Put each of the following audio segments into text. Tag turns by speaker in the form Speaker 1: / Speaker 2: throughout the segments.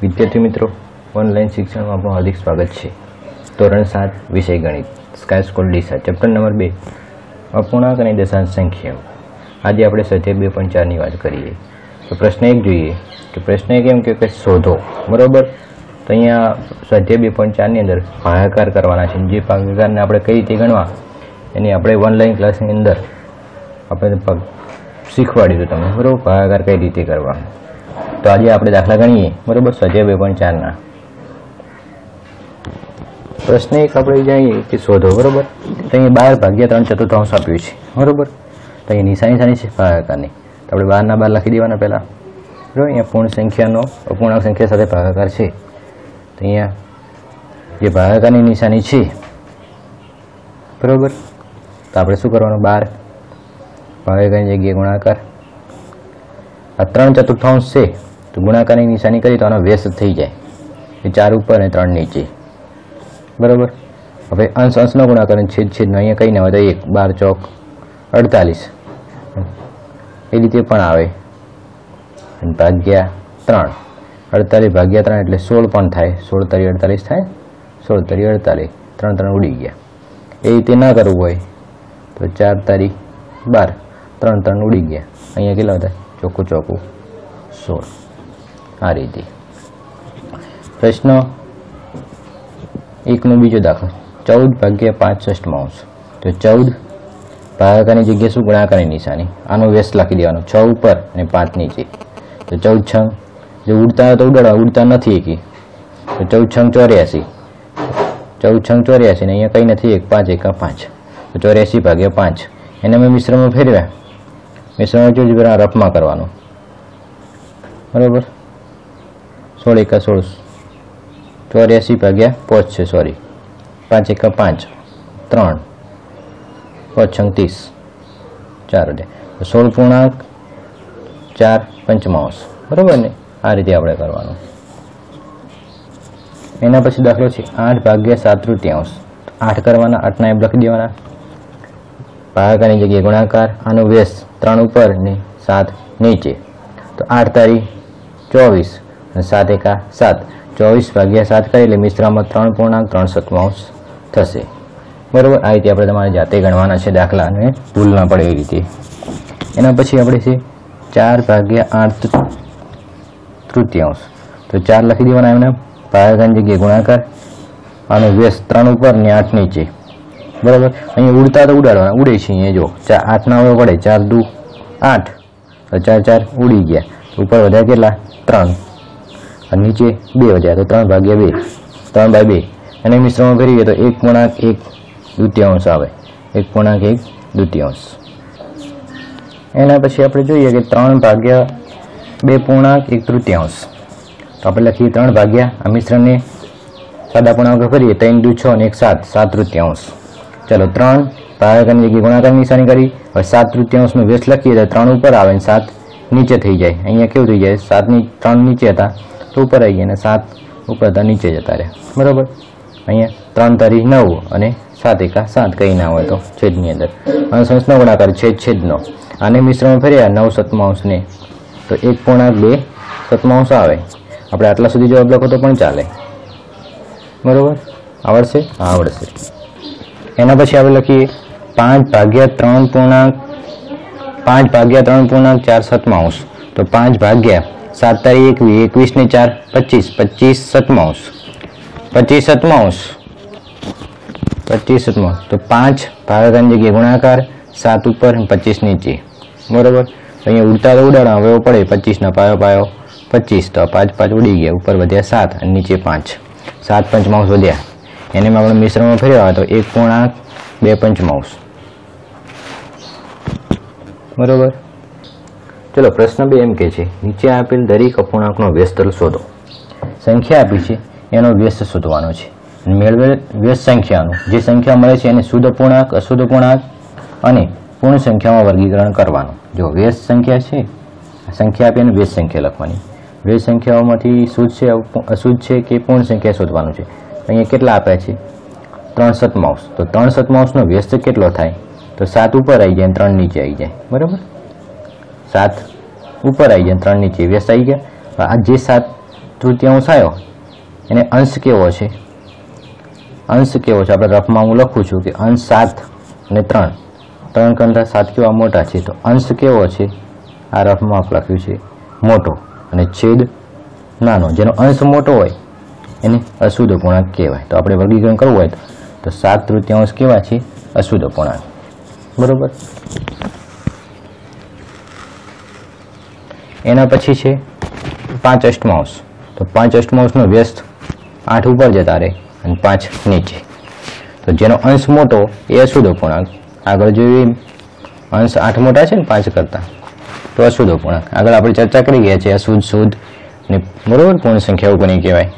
Speaker 1: વિદ્યાર્થી મિત્રો, ઓનલાઈન શિક્ષણમાં આપણું હાર્દિક સ્વાગત છે। ધોરણ 7 વિષય ગણિત, sky school Deesa, chapter number 2 અપૂર્ણાંક અને દશાંશ સંખ્યાઓ। આજે આપણે સ્વાધ્યાય 2.4 ની વાત કરીએ। તો પ્રશ્ન 1 જોઈએ કે પ્રશ્ન 1 એમ કે શોધો, બરોબર। તો અહીંયા સ્વાધ્યાય 2.4 ની અંદર ભાગાકાર કરવાના છે। જે ભાગાકારને આપણે કઈ રીતે ગણવા એની આપણે ઓનલાઈન ક્લાસની અંદર આપણે શીખવાડ્યું હતું તમને, બરોબર। ભાગાકાર કઈ રીતે કરવા। તો આજે આપણે દાખલા ગણીએ, બરોબર। સ્વાધ્યાય 2.4 ના પ્રશ્ન 1 આપણે જાણીએ કે શોધો, બરોબર। તો અહીંયા 12/3/4 આપ્યું છે, બરોબર। તો અહીં નિશાની શાની છે? ભાગાકારની। તો આપણે 12 ના 12 લખી દેવાના પહેલા, બરોબર। અહીંયા પૂર્ણ સંખ્યાનો અપૂર્ણાંક સંખ્યા સાથે ભાગાકાર છે, તો અહીંયા જે ભાગાકારની નિશાની છે, બરોબર। તો આપણે શું કરવાનું? 12 ભાગાકારની જગ્યાએ ગુણાકાર। આ 3/4 છે તો ગુણાકારની નિશાની કરી તો આનો વ્યસ્ત થઈ જાય, એ 4 ઉપર અને 3 નીચે, બરોબર। હવે અંશ અંશનો ગુણાકાર અને છેદ છેદનો અહીંયા કઈ ના હોય તો 1, 12 ચોક 48 એ રીતે પણ આવે, અને ભાગ્યા 3, 48 ભાગ્યા 3 એટલે 16 પણ થાય, 16 તરી 48 થાય, 16 તરી 48, 3 3 ઉડી ગયા। એ રીતે ના કરવું હોય તો 4 તારી 12, 3 3 ઉડી ગયા, અહીંયા કેટલા હતા? ચોખ્ખું ચોખ્ખું 16। આ રીતે પ્રશ્ન 1 નો બીજો દાખલો 14/5/6। તો 14 ભાગાકારની જગ્યાએ શું? ગુણાકારની નિશાની, આનો વ્યસ્ત લખી દેવાનો, 6 ઉપર અને 5 નીચે। તો 14 6 જો ઉડતા તો ઉડાડવા, ઉડતા નથી એકી, તો 14 6 84, 14 6 84 ને અહીંયા કંઈ નથી, 1 5 1 5, તો 84/5 એને અમે મિશ્રણમાં ફેરવ્યા, મિશ્રણમાં જોજો પેલા રફમાં કરવાનું, બરોબર। 16 1 16, 84/5 છે, સોરી 5 1 5, 3 5 36, 4 16.4/5, બરોબર ને? આ રીતે આપણે કરવાનું। એના પછી દાખલો છે 8/7/3। 8 કરવાના, 8 ના એમ લખી દેવાના, ભાગાકારની જગ્યાએ ગુણાકાર, આનો વ્યસ્ત 3 ઉપર ને 7 નીચે। તો 8 તારી 24 અને 7 1 7, 24/7 કરી એટલે મિશ્રમાં 3.3/7 થશે, બરોબર। આ રીતે આપણે તમારે જાતે ગણવાના છે દાખલા, અને ભૂલ ના પડે એ રીતે। એના પછી આપણે છે 4/8/3। તો 4 લખી દેવાના એમને, ભાગાકારની જગ્યાએ ગુણાકાર, આનો વ્યસ્ત 3 ઉપર ને 8 નીચે, બરોબર। અહીંયા ઉડતા તો ઉડાડવાના, ઉડે છે અહીંયા જો 8 ના હવે પડે, 4 2 8, તો 4 4 ઉડી ગયા, ઉપર વધ્યા કેટલા? 3, અને નીચે 2 વધ્યા, તો 3/2, 3/2 અને મિશ્રણમાં ફેરવીએ તો 1.1/2 આવે, 1.1/2। એના પછી આપણે જોઈએ કે 3/2.1/3। તો આપણે લખીએ 3 આ મિશ્રણને સાદા પૂર્ણાંકો કરીએ, 3 2 6 અને 1 7, 7/3। ચલો 3 ભાગાકારની જગ્યાએ ગુણાકારની નિશાની કરી, હવે 7/3 વ્યસ્ત લખીએ તો 3 ઉપર આવે અને 7 નીચે થઈ જાય। અહીંયા કેવું થઈ જાય? 3 નીચે હતા તો ઉપર આવી ગયા, અને 7 ઉપર હતા નીચે જતા રહ્યા, બરોબર। અહીંયા 3 તારી 9 અને 7 1 7 કંઈ ના હોય તો છેદની અંદર અંશ અંશનો ગુણાકાર, છેદ છેદનો, આને મિશ્રણ ફેર્યા 9/7 ને તો 1.2/7 આવે। આપણે આટલા સુધી જવાબ લખો તો પણ ચાલે, બરોબર। આવડશે? હા, આવડશે। એના પછી આપણે લખીએ 5/3.4/7। તો 5 7 તારી 21, 21 ને 4 25, 25/7 તો 5 ભાગાકારની જગ્યાએ ગુણાકાર, 7 ઉપર 25 નીચે, બરોબર। અહીંયા ઉડતા તો ઉડાડવા, હવે પડે 25 ના પાયો 25, તો 5 5 ઉડી ગયા, ઉપર વધ્યા 7 અને નીચે 5, 7/5 વધ્યા, એને આપણે મિશ્રણમાં ફેરવ્યા તો 1.2/5, બરોબર। ચલો પ્રશ્ન 2 એમ કે છે નીચે આપેલ દરેક અપૂર્ણાંકનો વ્યસ્ત શોધો। સંખ્યા આપી છે એનો વ્યસ્ત શોધવાનો છે, મેળવેલ વ્યસ્ત સંખ્યાનું જે સંખ્યા મળે છે એને શુદ્ધ અપૂર્ણાંક, અશુદ્ધ અપૂર્ણાંક અને પૂર્ણ સંખ્યામાં વર્ગીકરણ કરવાનું। જો વ્યસ્ત સંખ્યા છે, સંખ્યા આપી અને વ્યસ્ત સંખ્યા લખવાની, વ્યસ્ત સંખ્યાઓમાંથી શુદ્ધ છે અશુદ્ધ છે કે પૂર્ણ સંખ્યા શોધવાનું છે। અહીંયા કેટલા આપ્યા છે? 3/7, તો 3/7 વ્યસ્ત કેટલો થાય? તો 7 ઉપર આવી જાય, 3 નીચે આવી જાય, બરાબર। 7 ઉપર આવી જાય, 3 નીચે, વ્યસ્ત આવી ગયા। આ જે 7 તૃતીયાંશ આવ્યો એને અંશ કેવો છે? અંશ કેવો છે? આપણે રફમાં હું લખું છું કે અંશ 7 અને 3 કરતાં 7 કેવા મોટા છે, તો અંશ કેવો છે? આ રફમાં લખ્યું છે મોટો, અને છેદ નાનો. જેનો અંશ મોટો હોય એને અશુદ્ધ પૂર્ણાંક કહેવાય. તો આપણે વર્ગીકરણ કરવું હોય તો 7/3 કેવા છે? અશુદ્ધ પૂર્ણાંક. બરોબર. એના પછી છે 5/8. તો 5/8 વ્યસ્ત 8 ઉપર જતા રહે અને 5 નીચે. તો જેનો અંશ મોટો એ અશુદ્ધ પૂર્ણાંક. આગળ જોઈએ અંશ 8 મોટા છે ને 5 કરતા, તો અશુદ્ધ પૂર્ણાંક. આગળ આપણે ચર્ચા કરી ગયા છે અશુદ્ધ, શુદ્ધ ને બરોબર પૂર્ણ સંખ્યાઓ કોને કહેવાય.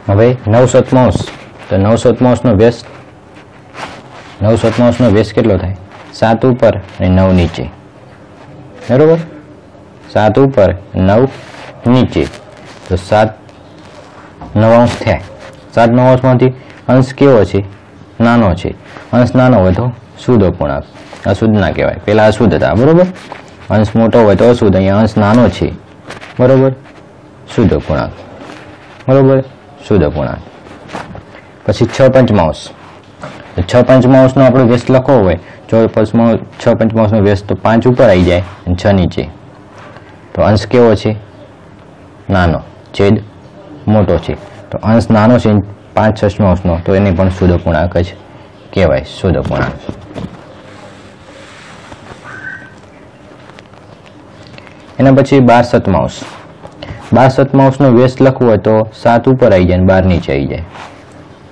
Speaker 1: હવે 9/7. તો 9/7 વ્યસ્ત 9/7 વ્યસ્ત કેટલો થાય? 7 ઉપર અને 9 નીચે. બરોબર. 7 ઉપર 9 નીચે, તો 7 9 થયા. 7 9માંથી અંશ કેવો છે? નાનો છે. અંશ નાનો હોય તો શુદ્ધ પૂર્ણાંક, અશુદ્ધ ના કહેવાય. પેલા અશુદ્ધ હતા. બરોબર. અંશ મોટો હોય તો અશુદ્ધ, અહીંયા અંશ નાનો છે. બરોબર. શુદ્ધ પૂર્ણાંક. બરોબર. શુદ્ધ પૂર્ણાંક. પછી 6/5. 6/5 આપણે વ્યસ્ત લખવો હોય, 6/5 વ્યસ્ત તો 5 ઉપર આવી જાય અને 6 નીચે. તો અંશ કેવો છે? નાનો, છેદ મોટો છે. તો અંશ નાનો છે 5/6, તો એને પણ શુદ્ધ પૂર્ણાંક જ કહેવાય. શુદ્ધ પૂર્ણાંક. એના પછી 12/7. 12/7 વ્યસ્ત લખવું હોય તો 7 ઉપર આવી જાય અને 12 નીચે આવી જાય.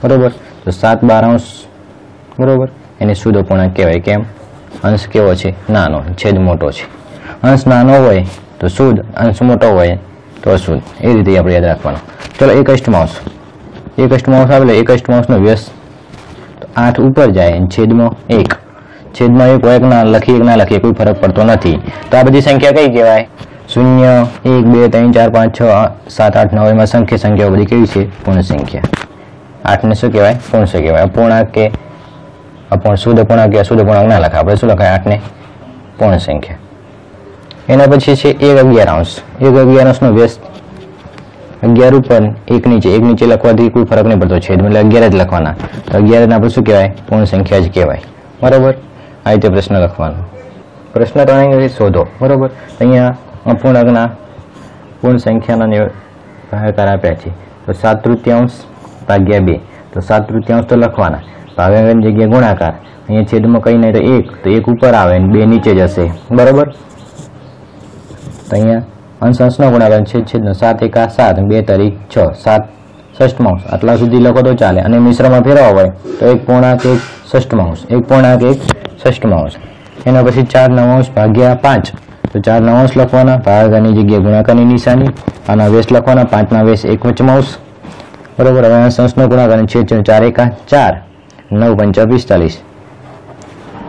Speaker 1: બરોબર. તો 7/12. બરોબર. એને શુદ્ધ પૂર્ણાંક કહેવાય. કેમ? અંશ કેવો છે? નાનો, છેદ મોટો છે. અંશ નાનો હોય તો શુદ્ધ, અંશ મોટો હોય તો અશુદ્ધ. એ રીતે આપણે યાદ રાખવાનું. ચલો 1/8. 1/8 આપણે 1/8 વ્યસ્ત 8 ઉપર જાય અને છેદમાં 1. છેદમાં 1 હોય કે ના લખીએ કે ના લખીએ કોઈ ફરક પડતો નથી. તો આ બધી સંખ્યા કઈ કહેવાય? 0 1 2 3 4 5 6 7 8 9 એમાં સંખ્યાઓ બધી કેવી છે? પૂર્ણ સંખ્યા. 8 ને શું કહેવાય? પૂર્ણ સંખ્યા કહેવાય. અપૂર્ણાંક કે શુદ્ધ પૂર્ણાંક કે અશુદ્ધ પૂર્ણાંક ના લખાય. આપણે શું લખાય? 8 ને પૂર્ણ સંખ્યા. એના પછી છે 1/11. 1/11 વ્યસ્ત 11 ઉપર 1 નીચે. 1 નીચે લખવાથી કોઈ ફરક નહીં પડતો. છેદ એટલે 11 જ લખવાના. તો 11 આપણે શું કહેવાય? પૂર્ણ સંખ્યા જ કહેવાય. બરોબર. આ રીતે પ્રશ્ન લખવાનો. પ્રશ્ન 3 શોધો. બરોબર. અહીંયા અપૂર્ણાંકના પૂર્ણ સંખ્યાના ભાગાકાર આપ્યા છે. તો 7/3 ભાગ્યા 2. તો 7/3 તો લખવાના. ભાગાકારની જગ્યાએ ગુણાકાર. અહીંયા છેદમાં કંઈ નહીં તો 1. તો 1 ઉપર આવે અને 2 નીચે જશે. બરોબર. તો અહીંયા અંશનો ગુણાકાર છેદનો 7 એકા 7 2 તરી 6. 7/6. આટલા સુધી લખો તો ચાલે. અને મિશ્રમાં ફેરવા હોય તો 1/6. 1/6. એના પછી 4/9 ભાગ્યા 5. તો 4/9 લખવાના. ભાગાકારની જગ્યાએ ગુણાકારની નિશાની. આના વ્યસ્ત લખવાના. 5 વ્યસ્ત 1/5. બરોબર. હવે અંશનો ગુણાકાર છેદ 4 એકા 4 9 × 5 = 45.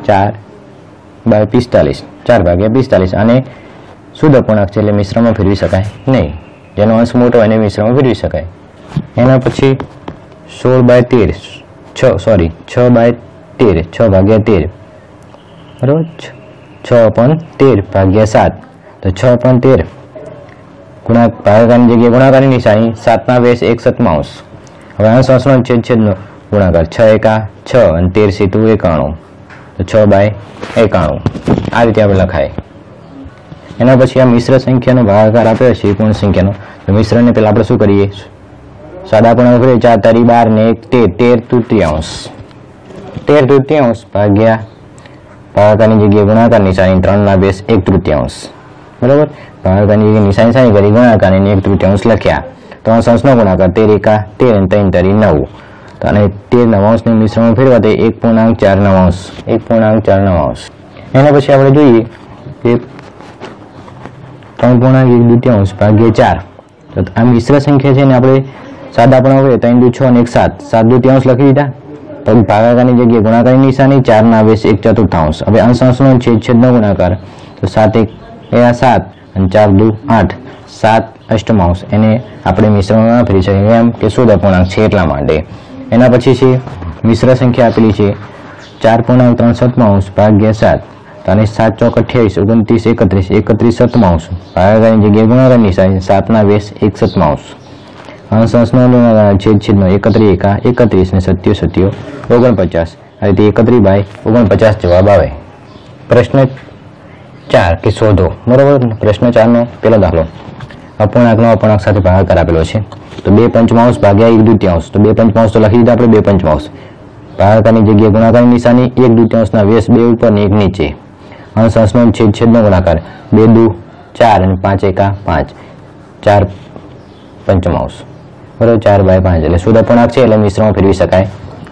Speaker 1: 4/45. 4/45. અને શુદ્ધ પૂર્ણાંક છે એટલે મિશ્રમાં ફેરવી શકાય નહીં. જેનો અંશ મોટો હોય એને મિશ્રમાં ફેરવી શકાય. એના પછી 16/13. 6/13. 6/13. બરાબર. 6/13 ભાગ્યા 7. તો 6/13 ભાગાકારની જગ્યાએ ગુણાકારની નિશાની. 7 વ્યસ્ત 1/7. હવે અંશનો છેદનો ગુણાકાર 6 એકા 6 અને 13 × 91. તો 6/91. આ રીતે આપણે લખાય. એના પછી આ મિશ્ર સંખ્યાનો ભાગાકાર આપ્યો છે પૂર્ણ સંખ્યાનો. તો મિશ્રને પહેલા આપણે શું કરીએ? સાદા પૂર્ણાંક કરીએ. 4 તારી 12 ને 1 13/3 ભાગ્યા ભાગાકારની જગ્યાએ ગુણાકાર નિશાની. 3 વ્યસ્ત 1/3. બરાબર. ભાગાકારની જગ્યાએ નિશાની સાની કરી? ગુણાકારની 1/3 લખ્યા. તો અંશનો ગુણાકાર 13 એકા 13 અને 3 તારી 9. તો અને 13/9 ને મિશ્રમાં ફેરવા તે 1.4. 1.4. એના પછી આપણે જોઈએ કે 3.1/2 ભાગ્યા 4. તો આ મિશ્ર સંખ્યા છે ને આપણે સાદા પૂર્ણાંક હોય 3 × 6 અને 1 7 7/2 લખી દીધા. તો ભાગાકારની જગ્યાએ ગુણાકારની નિશાની. 4 વ્યસ્ત 1/4. હવે અંશનો છેદનો ગુણાકાર. તો 7 એકા 7 અને 4 × 8. 7/8. એને આપણે મિશ્રણમાં ફેરવી શકીએ એમ કે શુદ્ધ પૂર્ણાંક છે એટલા માટે. એના પછી છે મિશ્ર સંખ્યા આપેલી છે 4.3/7 ભાગ્યા 7. તો આની 7 ચોક 28, 29, 31, 31 સત્તાંશ, ભાગાકારની જગ્યાએ ગુણાકાર નિશાની, 7 વ્યસ્ત 1 સત્તાંશ, અંશ અંશનો છેદ છેદનો 31 એકા 31 ને 7 7 49, આ રીતે 31/49 જવાબ આવે. પ્રશ્ન 4 કે શોધો. બરોબર, પ્રશ્ન 4 નો પહેલો દાખલો, અપૂર્ણાંકનો અપૂર્ણાંક સાથે ભાગાકાર આપેલો છે. તો 2 પંચમાંશ ભાગ્યા 1 દૂતીયાંશ. તો 2 પંચમાંશ તો લખી દીધા આપણે, 2 પંચમાંશ. ભાગાકારની જગ્યાએ ગુણાકારની નિશાની, 1 દૂતીયાંશના વ્યસ્ત 2 ઉપર ને 1 નીચે, અંશ અંશનો છેદ છેદનો ગુણાકાર, 2 દુ 4 અને 5 એકા 5, 4 પંચમાંશ. બરોબર, 4/5 એટલે શુદ્ધ અપૂર્ણાંક છે એટલે મિશ્રમાં ફેરવી શકાય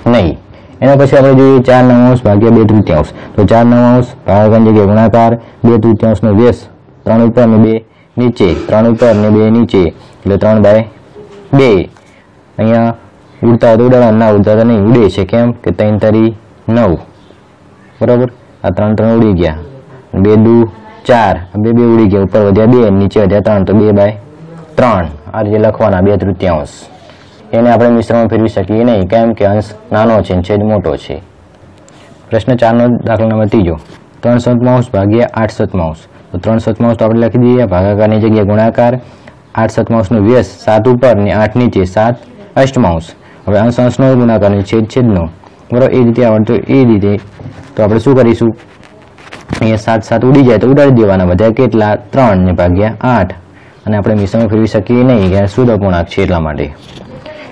Speaker 1: નહીં. એના પછી આપણે જોઈએ 4 નવાંશ ભાગ્યા 2 તૃતીયાંશ. તો 4 નવાંશ ભાગાકારની જગ્યાએ ગુણાકાર, 2 તૃતીયાંશનો વ્યસ્ત 3 ઉપર અને 2 નીચે, 3 ઉપર અને 2 નીચે એટલે 3/2. અહીંયા ઉડતા હોય તો ઉડાડવા, ના ઉડતા તો નહીં, ઉડે છે. કેમ કે 3 તરી 9. બરોબર, આ 3 3 ઉડી ગયા, 2 દુ 4, 2 ઉડી ગયા, ઉપર વધ્યા 2, નીચે વધ્યા 3, તો 2/3. આ રીતે લખવાના 2 તૃતીયાંશ. એને આપણે મિશ્રમાં ફેરવી શકીએ નહીં, કેમ કે અંશ નાનો છે છેદ મોટો છે. પ્રશ્ન 4 નો દાખલા નંબર 3, 3 સત્તાંશ ભાગ્યા 8 સત્તાંશ. તો 3 સત્તાંશ તો આપણે લખી દઈએ, ભાગાકારની જગ્યાએ ગુણાકાર, 8 સત્તાંશનો વ્યસ્ત 7 ઉપર ને 8 નીચે, 7 અષ્ટમાંશ. હવે અંશ અંશનો ગુણાકાર છેદ છેદનો. બરાબર, એ રીતે આવડતું એ રીતે. તો આપણે શું કરીશું, અહીંયા 7 7 ઉડી જાય તો ઉડાડી દેવાના, બધા કેટલા 3 ને ભાગ્યા 8, અને આપણે મિશ્રમાં ફેરવી શકીએ નહીં કે શુદ્ધ અપૂર્ણાંક છે એટલા માટે.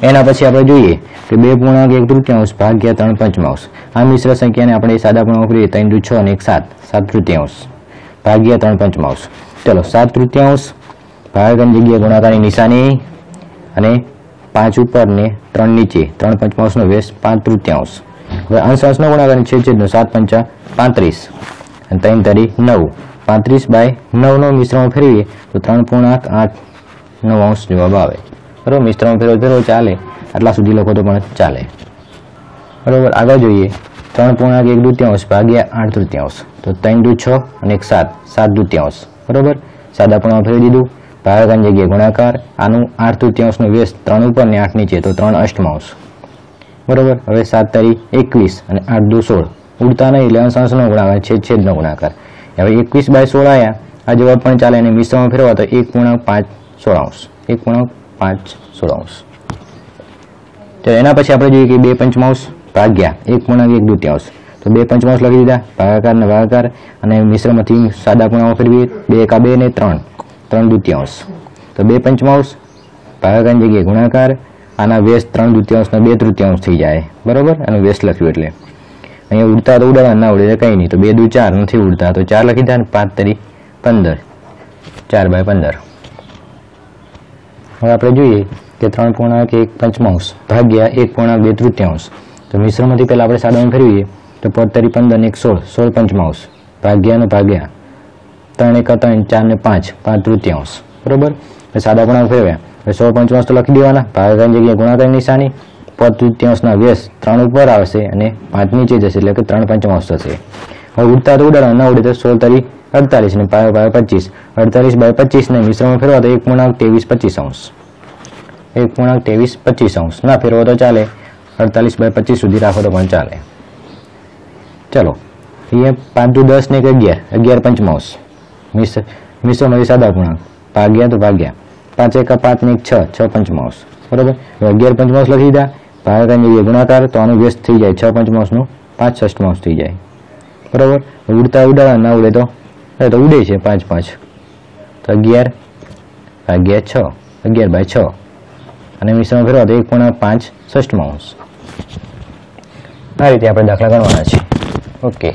Speaker 1: એના પછી આપણે જોઈએ કે 2 પૂર્ણાંક 1 તૃતીયાંશ ભાગ્યા 3 પંચમાંશ. આ મિશ્ર સંખ્યાને આપણે સાદા પૂર્ણાંક કરીએ, 3 દુ 6 અને 1 7, 7 તૃતીયાંશ ભાગ્યા 3 પંચમાંશ. ચલો, 7 તૃતીયાંશ ભાગાકારની જગ્યાએ ગુણાકારની નિશાની અને 5 ઉપર ને 3 નીચે, 3 પંચમાંશનો વ્યસ્ત 5 તૃતીયાંશ. હવે અંશ અંશનો ગુણાકાર છેદ છેદનો, 7 પંચા 35 અને 3 તરી 9, 35/9 નો મિશ્રમાં ફેરવીએ તો 3.8 નવાંશ જવાબ આવે. બરોબર, મિશ્રમાં ફેરવો ચાલે, આટલા સુધી લખો તો પણ ચાલે. બરોબર, આગળ જોઈએ 3.1 દૂતીયાંશ ભાગ્યા 8 તૃતીયાંશ. તો 3 દુ 6 અને 1 7, 7 દૂતીયાંશ. બરોબર, સાદા પૂર્ણાંક ફેરવી દીધું, ભાગાકારની જગ્યાએ ગુણાકાર, આનું 8 તૃતીયાંશનો વ્યસ્ત 3 ઉપર ને 8 નીચે, તો 3 અષ્ટમાંશ. બરોબર, હવે 7 તરી 21 અને 8 દુ 16, ઉડતા નહીં એટલે અંશ અંશનો ગુણાકાર છેદ છેદનો ગુણાકાર. હવે 21/16 આવ્યા, આ જવાબ પણ ચાલે, અને મિશ્રમાં ફેરવા તો 1.5 16અંશ, 1.5 16અંશ. તો એના પછી આપણે જોઈએ કે 2 પંચમાંશ ભાગ્યા 1.1 દૂતીયાંશ. તો 2 પંચમાંશ લખી દીધા, ભાગાકાર ને ભાગાકાર, અને મિશ્રમાંથી સાદા પૂર્ણાંકો ફેરવીએ, 2 એકા 2 ને 3, 3 દૂતીયાંશ. તો 2 પંચમાંશ ભાગાકારની જગ્યાએ ગુણાકાર, આના વ્યસ્ત 3 દૂતીયાંશના 2 તૃતીયાંશ થઈ જાય. બરોબર, અને વ્યસ્ત લખ્યું એટલે અહીંયા ઉડતા તો ઉડાડવા, ના ઉડે કંઈ નહીં, તો 2 દુ 4 નથી ઉડતા, તો 4 લખી દીધા, 5 તરી 15, 4/15. હવે આપણે જોઈએ કે 3.1 પંચમાંશ ભાગ્યા 1.2 તૃતીયાંશ. તો મિશ્રમાંથી પહેલાં આપણે સાદામાં ફેરવીએ તો 5 તરી 15 ને 16, 16 પંચમાંશ ભાગ્યાનો ભાગ્યા, 3 એકા 3, 4 ને 5, 5 તૃતીયાંશ. બરોબર, સાદા પૂર્ણાંક ફેરવ્યા, હવે 16 પંચમાંશ તો લખી દેવાના, ભાગાકારની જગ્યાએ ગુણાકારની નિશાની, 5 તૃતીયાંશના વ્યસ્ત 3 ઉપર આવશે અને 5 નીચે જશે, એટલે કે 3 પંચમાંશ થશે. હવે ઉડતા તો ઉડાડવા, ના ઉડે તો 16 તરી 48 ને 5/25, 48/25 ને મિશ્રમાં ફેરવા તો 1.23 1.23 ના ફેરવો તો ચાલે, 48/25 સુધી રાખો તો પણ ચાલે. ચલો, અહીંયા 5 દુ 10 ને 11, 11 પંચમાંશ. મિશ્રમાંથી સાદા પૂર્ણાંક, ભાગ્યા તો ભાગ્યા, 5 એકા 5 ને 6, 6 પંચમાંશ. બરોબર, 11 પંચમાંશ લખી દીધા, ભાગાકારની જગ્યાએ ગુણાકાર, તો આનું વ્યસ્ત થઈ જાય 6 પંચમાંશનું 5 ષષ્ઠમાંશ થઈ જાય. બરોબર, ઉડતા ઉડાડવા, ના ઉડે તો ઉડે છે 5 5, તો 11 ભાગ્યા 6, 11/6, અને મિશ્રણ ફેરવા તો 1.5 ષષ્ઠમાંશ. આ રીતે આપણે દાખલા ગણવાના છે. ઓકે.